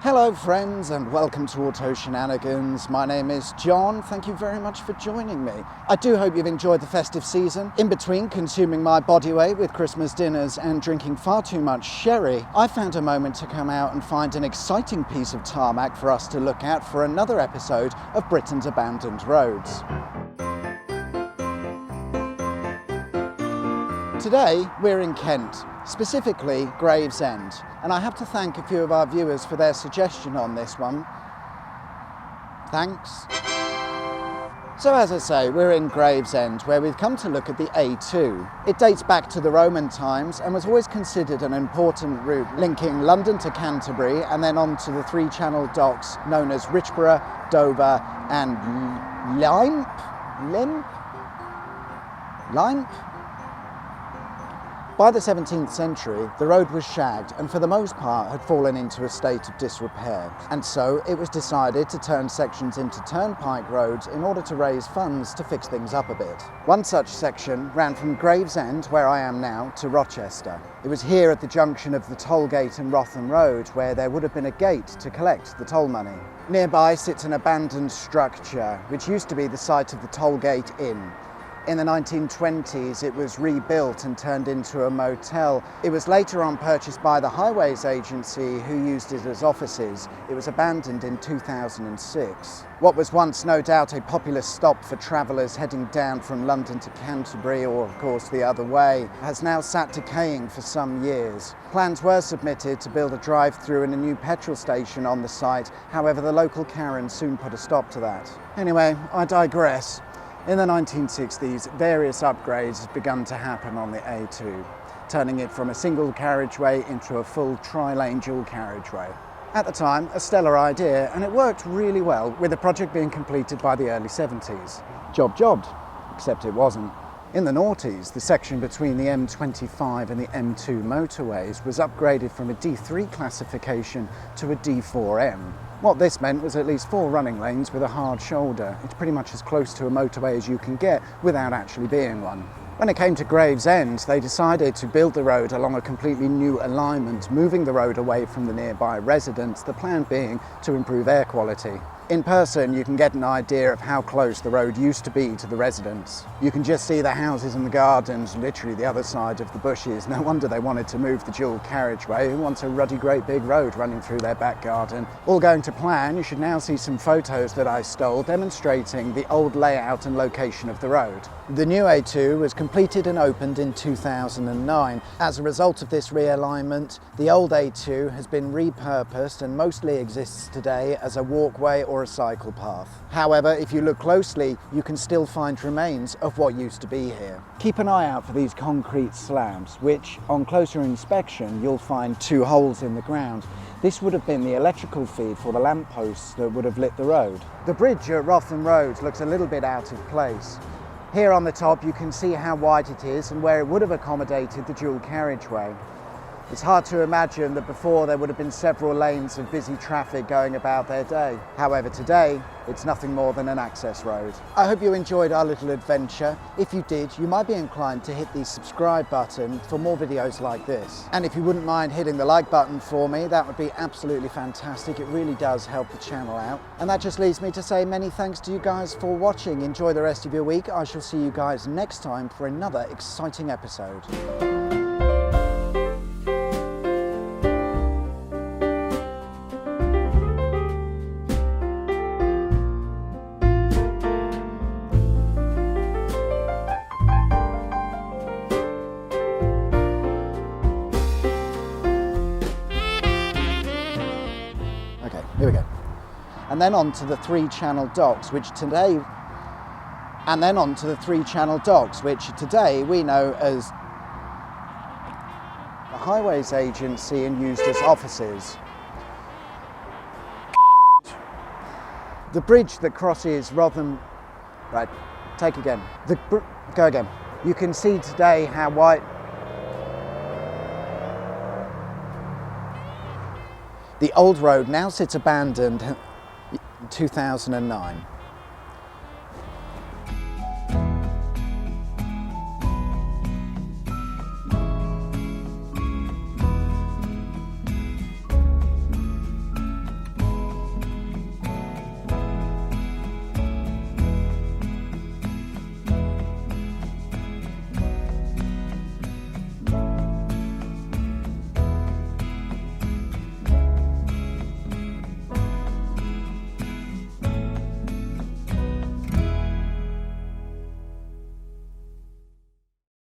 Hello friends and welcome to Auto Shenanigans. My name is John. Thank you very much for joining me. I do hope you've enjoyed the festive season. In between consuming my body weight with Christmas dinners and drinking far too much sherry, I found a moment to come out and find an exciting piece of tarmac for us to look at for another episode of Britain's Abandoned Roads. Today we're in Kent, specifically Gravesend, and I have to thank a few of our viewers for their suggestion on this one. Thanks. So as I say, we're in Gravesend, where we've come to look at the A2. It dates back to the Roman times and was always considered an important route linking London to Canterbury and then on to the three-channel docks known as Richborough, Dover and Limp? By the 17th century, the road was shagged and for the most part had fallen into a state of disrepair. And so it was decided to turn sections into turnpike roads in order to raise funds to fix things up a bit. One such section ran from Gravesend, where I am now, to Rochester. It was here at the junction of the toll gate and Rotham Road where there would have been a gate to collect the toll money. Nearby sits an abandoned structure, which used to be the site of the Toll Gate Inn. In the 1920s, it was rebuilt and turned into a motel. It was later on purchased by the Highways Agency, who used it as offices. It was abandoned in 2006. What was once no doubt a popular stop for travellers heading down from London to Canterbury, or of course the other way, has now sat decaying for some years. Plans were submitted to build a drive-through and a new petrol station on the site. However, the local Karen soon put a stop to that. Anyway, I digress. In the 1960s, various upgrades began to happen on the A2, turning it from a single carriageway into a full tri-lane dual carriageway. At the time, a stellar idea, and it worked really well, with the project being completed by the early 70s. Jobbed, except it wasn't. In the noughties, the section between the M25 and the M2 motorways was upgraded from a D3 classification to a D4M. What this meant was at least 4 running lanes with a hard shoulder. It's pretty much as close to a motorway as you can get without actually being one. When it came to Gravesend, they decided to build the road along a completely new alignment, moving the road away from the nearby residents, the plan being to improve air quality. In person, you can get an idea of how close the road used to be to the residents. You can just see the houses and the gardens, literally the other side of the bushes. No wonder they wanted to move the dual carriageway. Who wants a ruddy great big road running through their back garden? All going to plan, you should now see some photos that I stole demonstrating the old layout and location of the road. The new A2 was completed and opened in 2009. As a result of this realignment, the old A2 has been repurposed and mostly exists today as a walkway or a cycle path. However, if you look closely, you can still find remains of what used to be here. Keep an eye out for these concrete slabs, which, on closer inspection, you'll find 2 holes in the ground. This would have been the electrical feed for the lampposts that would have lit the road. The bridge at Rotham Road looks a little bit out of place. Here on the top you can see how wide it is and where it would have accommodated the dual carriageway. It's hard to imagine that before there would have been several lanes of busy traffic going about their day. However, today, it's nothing more than an access road. I hope you enjoyed our little adventure. If you did, you might be inclined to hit the subscribe button for more videos like this. And if you wouldn't mind hitting the like button for me, that would be absolutely fantastic. It really does help the channel out. And that just leaves me to say many thanks to you guys for watching. Enjoy the rest of your week. I shall see you guys next time for another exciting episode. Here we go. And then on to the three-channel docks, which today we know as the Highways Agency and used as offices. The bridge that crosses Rotham... Right, take again. Go again. You can see today how wide... The old road now sits abandoned in 2009.